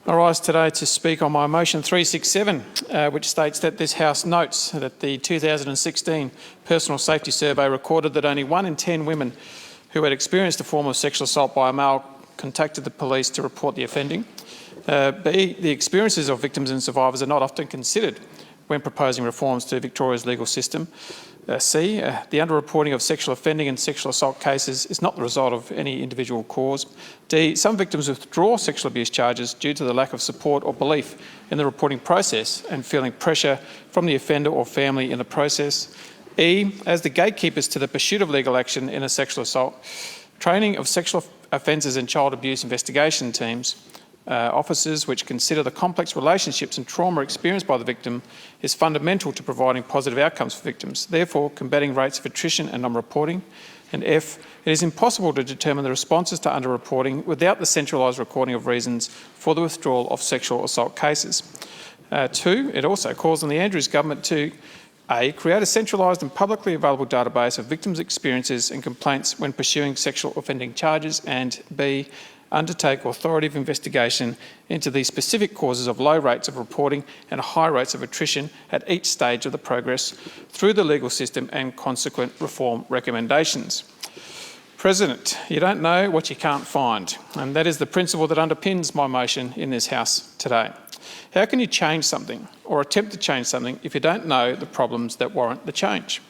I rise today to speak on my motion 367, which states that this House notes that the 2016 Personal Safety Survey recorded that only 1 in 10 women who had experienced a form of sexual assault by a male contacted the police to report the offending. B, the experiences of victims and survivors are not often considered when proposing reforms to Victoria's legal system. C, the underreporting of sexual offending and sexual assault cases is not the result of any individual cause. D, some victims withdraw sexual abuse charges due to the lack of support or belief in the reporting process and feeling pressure from the offender or family in the process. E, as the gatekeepers to the pursuit of legal action in a sexual assault, training of sexual offences and child abuse investigation teams, officers which consider the complex relationships and trauma experienced by the victim is fundamental to providing positive outcomes for victims, therefore combating rates of attrition and non-reporting. And F, it is impossible to determine the responses to underreporting without the centralised recording of reasons for the withdrawal of sexual assault cases. 2, it also calls on the Andrews government to A, create a centralised and publicly available database of victims' experiences and complaints when pursuing sexual offending charges, and B, undertake authoritative investigation into the specific causes of low rates of reporting and high rates of attrition at each stage of the progress through the legal system and consequent reform recommendations. President, you don't know what you can't find, and that is the principle that underpins my motion in this House today. How can you change something or attempt to change something if you don't know the problems that warrant the change?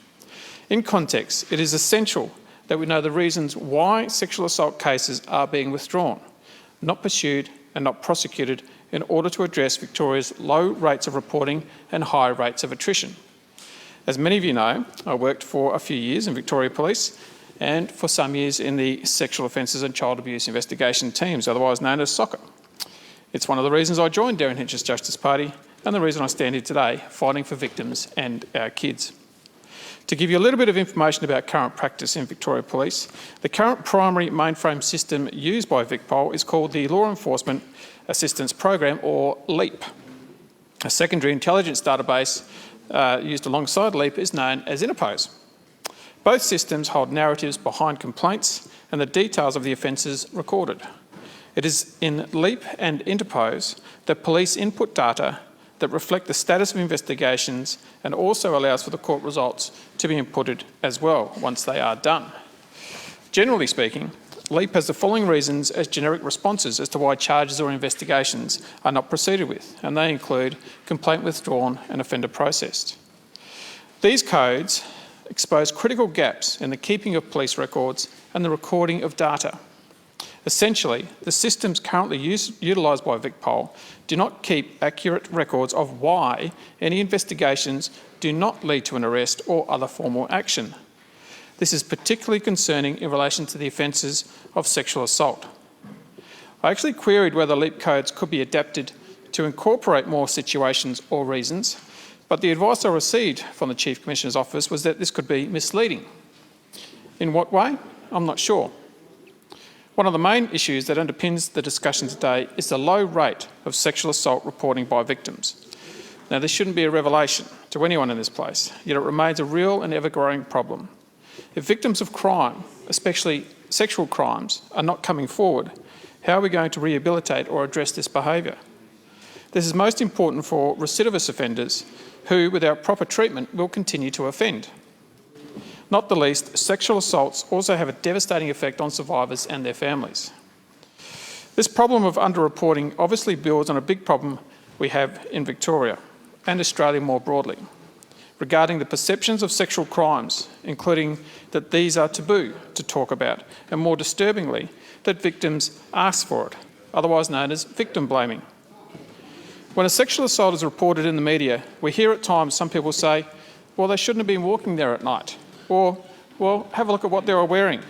In context, it is essential that we know the reasons why sexual assault cases are being withdrawn, not pursued and not prosecuted in order to address Victoria's low rates of reporting and high rates of attrition. As many of you know, I worked for a few years in Victoria Police and for some years in the Sexual Offences and Child Abuse Investigation Teams, otherwise known as SOCA. It's one of the reasons I joined Darren Hinch's Justice Party and the reason I stand here today fighting for victims and our kids. To give you a little bit of information about current practice in Victoria Police, the current primary mainframe system used by VicPol is called the Law Enforcement Assistance Program, or LEAP. A secondary intelligence database used alongside LEAP is known as Interpose. Both systems hold narratives behind complaints and the details of the offences recorded. It is in LEAP and Interpose that police input data that reflect the status of investigations and also allows for the court results to be inputted as well once they are done. Generally speaking, LEAP has the following reasons as generic responses as to why charges or investigations are not proceeded with, and they include complaint withdrawn and offender processed. These codes expose critical gaps in the keeping of police records and the recording of data. Essentially, the systems currently utilised by VicPol do not keep accurate records of why any investigations do not lead to an arrest or other formal action. This is particularly concerning in relation to the offences of sexual assault. I actually queried whether LEAP codes could be adapted to incorporate more situations or reasons, but the advice I received from the Chief Commissioner's Office was that this could be misleading. In what way? I'm not sure. One of the main issues that underpins the discussion today is the low rate of sexual assault reporting by victims. Now, this shouldn't be a revelation to anyone in this place, yet it remains a real and ever-growing problem. If victims of crime, especially sexual crimes, are not coming forward, how are we going to rehabilitate or address this behaviour? This is most important for recidivist offenders who, without proper treatment, will continue to offend. Not the least, sexual assaults also have a devastating effect on survivors and their families. This problem of underreporting obviously builds on a big problem we have in Victoria and Australia more broadly, regarding the perceptions of sexual crimes, including that these are taboo to talk about, and more disturbingly, that victims ask for it, otherwise known as victim blaming. When a sexual assault is reported in the media, we hear at times some people say, well, they shouldn't have been walking there at night. Or, well, have a look at what they were wearing.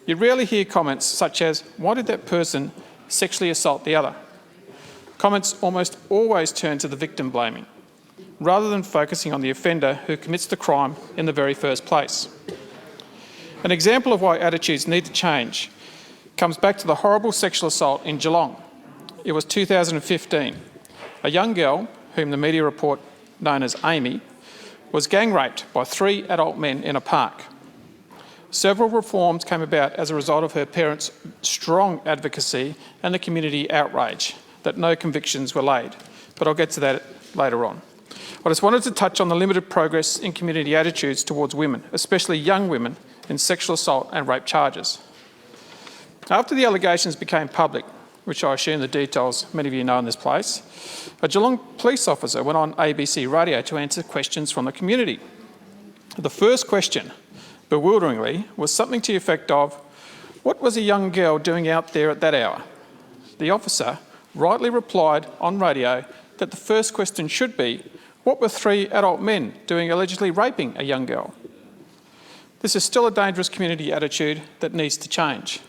You rarely hear comments such as, why did that person sexually assault the other? Comments almost always turn to the victim blaming, rather than focusing on the offender who commits the crime in the very first place. An example of why attitudes need to change comes back to the horrible sexual assault in Geelong. It was 2015. A young girl, whom the media report known as Amy, was gang raped by 3 adult men in a park. Several reforms came about as a result of her parents' strong advocacy and the community outrage, that no convictions were laid, but I'll get to that later on. I just wanted to touch on the limited progress in community attitudes towards women, especially young women, in sexual assault and rape charges. After the allegations became public, which I assume the details many of you know in this place, a Geelong police officer went on ABC radio to answer questions from the community. The first question, bewilderingly, was something to the effect of, "What was a young girl doing out there at that hour?" The officer rightly replied on radio that the first question should be, "What were three adult men doing allegedly raping a young girl?" This is still a dangerous community attitude that needs to change.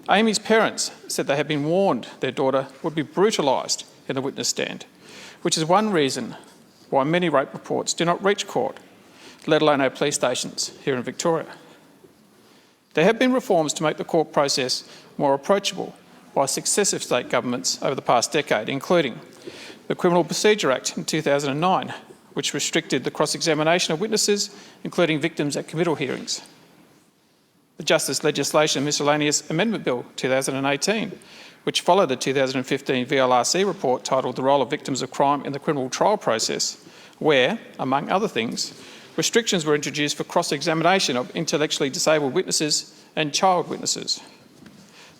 Amy's parents said they had been warned their daughter would be brutalised in the witness stand, which is one reason why many rape reports do not reach court, let alone our police stations here in Victoria. There have been reforms to make the court process more approachable by successive state governments over the past decade, including the Criminal Procedure Act in 2009, which restricted the cross-examination of witnesses, including victims at committal hearings. The Justice Legislation Miscellaneous Amendment Bill 2018, which followed the 2015 VLRC report titled The Role of Victims of Crime in the Criminal Trial Process, where, among other things, restrictions were introduced for cross-examination of intellectually disabled witnesses and child witnesses.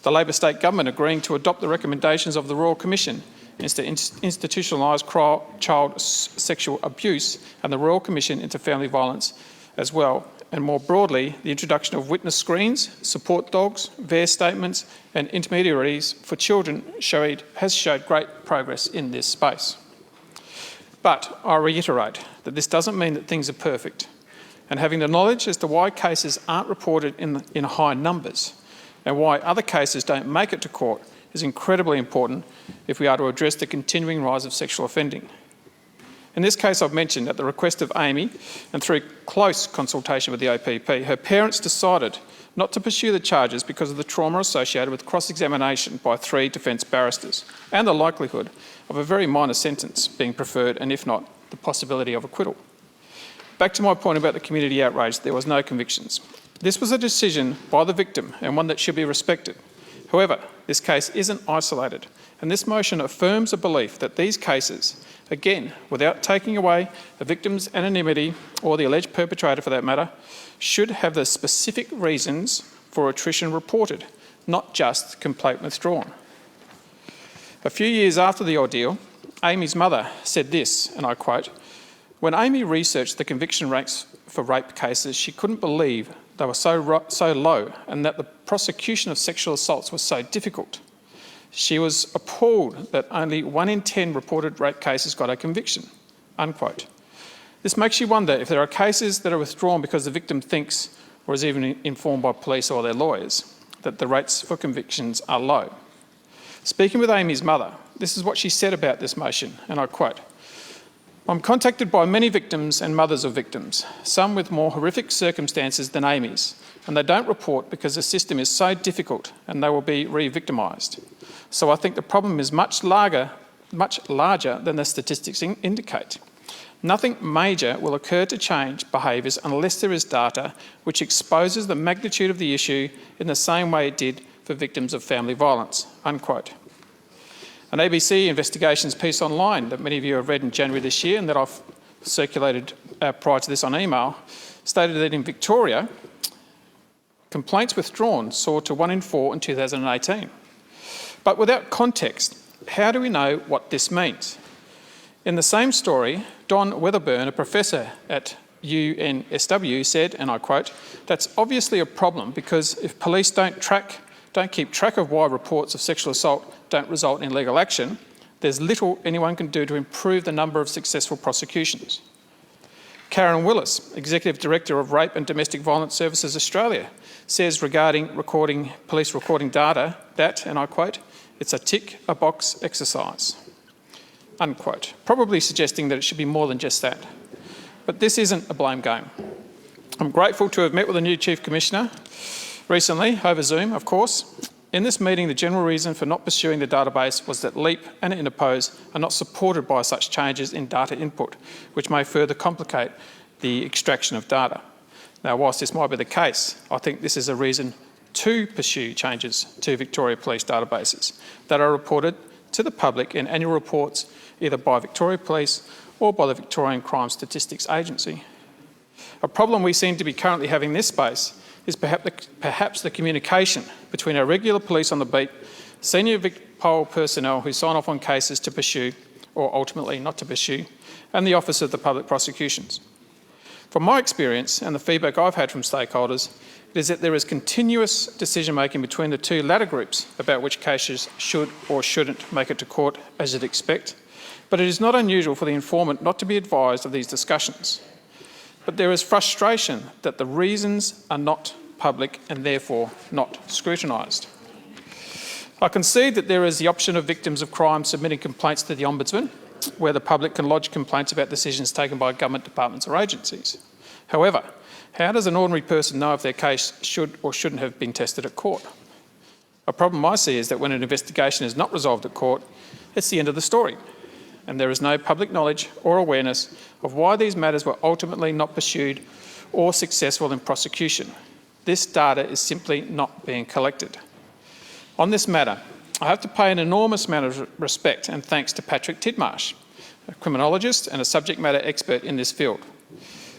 The Labor State Government agreeing to adopt the recommendations of the Royal Commission into institutionalised child sexual abuse and the Royal Commission into family violence as well, and more broadly, the introduction of witness screens, support dogs, VARE statements and intermediaries for children has showed great progress in this space. But I reiterate that this doesn't mean that things are perfect, and having the knowledge as to why cases aren't reported in high numbers and why other cases don't make it to court is incredibly important if we are to address the continuing rise of sexual offending. In this case I've mentioned, at the request of Amy and through close consultation with the OPP, her parents decided not to pursue the charges because of the trauma associated with cross-examination by 3 defence barristers and the likelihood of a very minor sentence being preferred, and if not, the possibility of acquittal. Back to my point about the community outrage, there was no convictions. This was a decision by the victim and one that should be respected. However, this case isn't isolated, and this motion affirms a belief that these cases, again, without taking away the victim's anonymity or the alleged perpetrator for that matter, should have the specific reasons for attrition reported, not just complaint withdrawn. A few years after the ordeal, Amy's mother said this, and I quote, "When Amy researched the conviction rates for rape cases, she couldn't believe they were so low and that the prosecution of sexual assaults was so difficult. She was appalled that only 1 in 10 reported rape cases got a conviction," unquote. This makes you wonder if there are cases that are withdrawn because the victim thinks, or is even informed by police or their lawyers, that the rates for convictions are low. Speaking with Amy's mother, this is what she said about this motion, and I quote, "I'm contacted by many victims and mothers of victims, some with more horrific circumstances than Amy's, and they don't report because the system is so difficult and they will be re-victimised. So I think the problem is much larger than the statistics indicate. Nothing major will occur to change behaviours unless there is data which exposes the magnitude of the issue in the same way it did for victims of family violence," unquote. An ABC Investigations piece online that many of you have read in January this year and that I've circulated prior to this on email stated that in Victoria, complaints withdrawn soared to 1 in 4 in 2018. But without context, how do we know what this means? In the same story, Don Weatherburn, a professor at UNSW, said, and I quote, "That's obviously a problem because if police don't keep track of why reports of sexual assault don't result in legal action, there's little anyone can do to improve the number of successful prosecutions." Karen Willis, Executive Director of Rape and Domestic Violence Services Australia, says regarding police recording data that, and I quote, "It's a tick-a-box exercise," unquote, probably suggesting that it should be more than just that. But this isn't a blame game. I'm grateful to have met with the new Chief Commissioner recently, over Zoom, of course. In this meeting, the general reason for not pursuing the database was that LEAP and Interpose are not supported by such changes in data input, which may further complicate the extraction of data. Now, whilst this might be the case, I think this is a reason to pursue changes to Victoria Police databases that are reported to the public in annual reports either by Victoria Police or by the Victorian Crime Statistics Agency. A problem we seem to be currently having in this space is perhaps the communication between our regular police on the beat, senior VicPol personnel who sign off on cases to pursue or ultimately not to pursue, and the Office of the Public Prosecutions. From my experience and the feedback I've had from stakeholders, it is that there is continuous decision-making between the two latter groups about which cases should or shouldn't make it to court as you'd expect, but it is not unusual for the informant not to be advised of these discussions. But there is frustration that the reasons are not public and therefore not scrutinised. I concede that there is the option of victims of crime submitting complaints to the Ombudsman, where the public can lodge complaints about decisions taken by government departments or agencies. However, how does an ordinary person know if their case should or shouldn't have been tested at court? A problem I see is that when an investigation is not resolved at court, it's the end of the story, and there is no public knowledge or awareness of why these matters were ultimately not pursued or successful in prosecution. This data is simply not being collected. On this matter, I have to pay an enormous amount of respect and thanks to Patrick Tidmarsh, a criminologist and a subject matter expert in this field.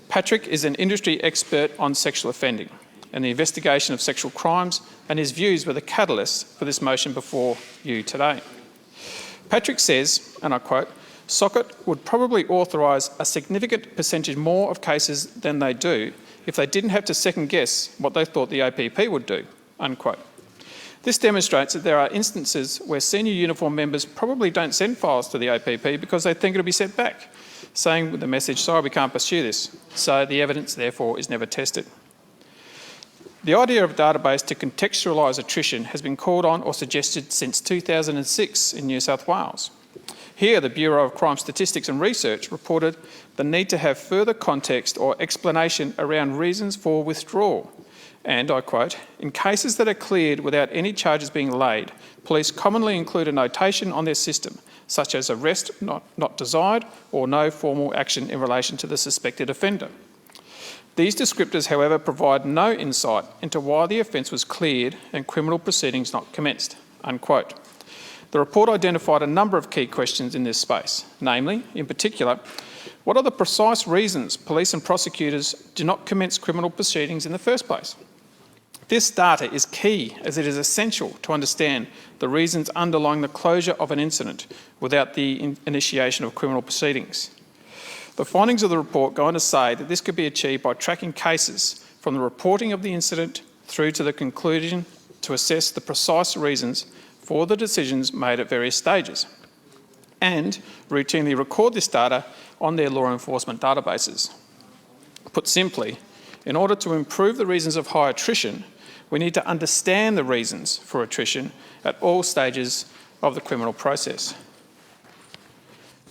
Patrick is an industry expert on sexual offending and the investigation of sexual crimes, and his views were the catalyst for this motion before you today. Patrick says, and I quote, "Socket would probably authorise a significant percentage more of cases than they do if they didn't have to second guess what they thought the APP would do," unquote. This demonstrates that there are instances where senior uniform members probably don't send files to the APP because they think it'll be sent back, saying with the message, "Sorry, we can't pursue this," so the evidence therefore is never tested. The idea of a database to contextualise attrition has been called on or suggested since 2006 in New South Wales. Here, the Bureau of Crime Statistics and Research reported the need to have further context or explanation around reasons for withdrawal. And, I quote, "In cases that are cleared without any charges being laid, police commonly include a notation on their system, such as arrest not desired or no formal action in relation to the suspected offender. These descriptors, however, provide no insight into why the offence was cleared and criminal proceedings not commenced," unquote. The report identified a number of key questions in this space, namely, in particular, what are the precise reasons police and prosecutors do not commence criminal proceedings in the first place? This data is key as it is essential to understand the reasons underlying the closure of an incident without the initiation of criminal proceedings. The findings of the report go on to say that this could be achieved by tracking cases from the reporting of the incident through to the conclusion to assess the precise reasons for the decisions made at various stages, and routinely record this data on their law enforcement databases. Put simply, in order to improve the reasons of high attrition, we need to understand the reasons for attrition at all stages of the criminal process.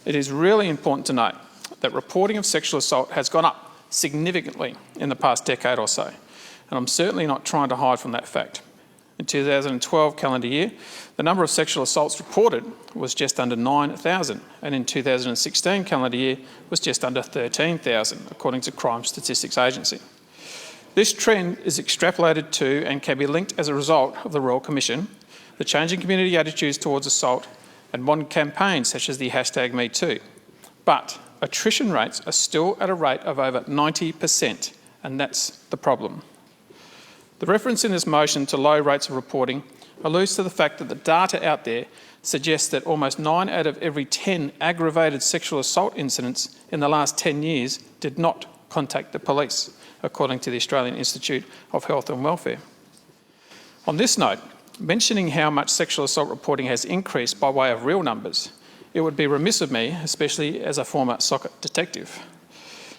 It is really important to note that reporting of sexual assault has gone up significantly in the past decade or so, and I'm certainly not trying to hide from that fact. In 2012 calendar year, the number of sexual assaults reported was just under 9,000, and in 2016 calendar year was just under 13,000, according to Crime Statistics Agency. This trend is extrapolated to and can be linked as a result of the Royal Commission, the changing community attitudes towards assault, and modern campaigns such as the #MeToo. But attrition rates are still at a rate of over 90%, and that's the problem. The reference in this motion to low rates of reporting alludes to the fact that the data out there suggests that almost 9 out of every 10 aggravated sexual assault incidents in the last 10 years did not contact the police, according to the Australian Institute of Health and Welfare. On this note, mentioning how much sexual assault reporting has increased by way of real numbers, it would be remiss of me, especially as a former Socket detective,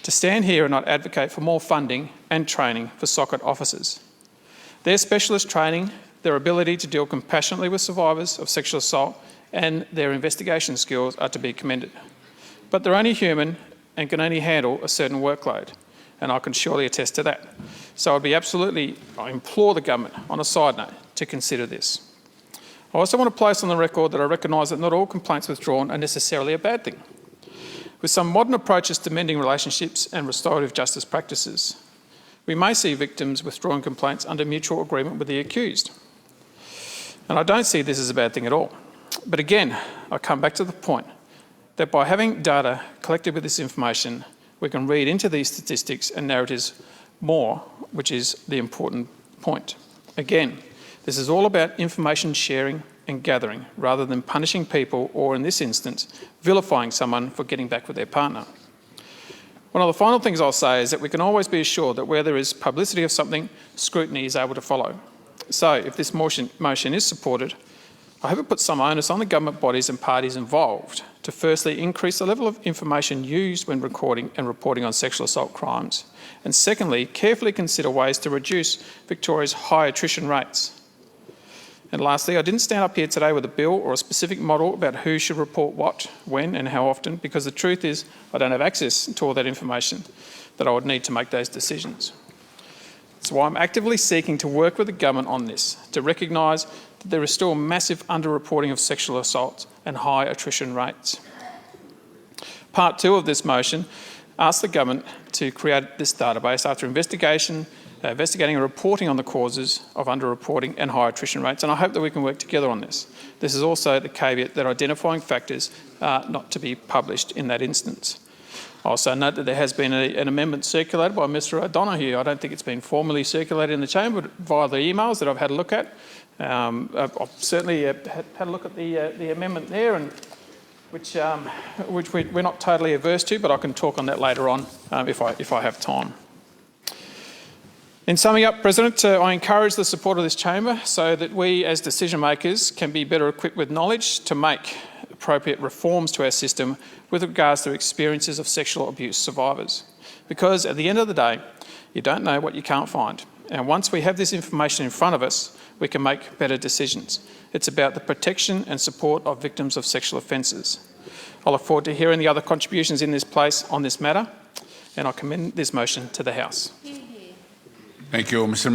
to stand here and not advocate for more funding and training for Socket officers. Their specialist training, their ability to deal compassionately with survivors of sexual assault, and their investigation skills are to be commended. But they're only human and can only handle a certain workload, and I can surely attest to that. So I implore the government, on a side note, to consider this. I also want to place on the record that I recognise that not all complaints withdrawn are necessarily a bad thing. With some modern approaches to mending relationships and restorative justice practices, we may see victims withdrawing complaints under mutual agreement with the accused. And I don't see this as a bad thing at all. But again, I come back to the point that by having data collected with this information, we can read into these statistics and narratives more, which is the important point. Again, this is all about information sharing and gathering, rather than punishing people or, in this instance, vilifying someone for getting back with their partner. One of the final things I'll say is that we can always be assured that where there is publicity of something, scrutiny is able to follow. So if this motion is supported, I hope it puts some onus on the government bodies and parties involved to firstly increase the level of information used when recording and reporting on sexual assault crimes, and secondly, carefully consider ways to reduce Victoria's high attrition rates. And lastly, I didn't stand up here today with a bill or a specific model about who should report what, when and how often, because the truth is I don't have access to all that information that I would need to make those decisions. That's why I'm actively seeking to work with the government on this, to recognise that there is still massive underreporting of sexual assault and high attrition rates. Part 2 of this motion asks the government to create this database after investigating and reporting on the causes of underreporting and high attrition rates, and I hope that we can work together on this. This is also the caveat that identifying factors are not to be published in that instance. I also note that there has been an amendment circulated by Mr O'Donoghue. I don't think it's been formally circulated in the chamber, but via the emails that I've had a look at. I've certainly had a look at the amendment there, and which we're not totally averse to, but I can talk on that later on if I have time. In summing up, President, I encourage the support of this chamber so that we as decision makers can be better equipped with knowledge to make appropriate reforms to our system with regards to experiences of sexual abuse survivors. Because at the end of the day, you don't know what you can't find. And once we have this information in front of us, we can make better decisions. It's about the protection and support of victims of sexual offences. I look forward to hearing the other contributions in this place on this matter, and I commend this motion to the House. Thank you, Mr.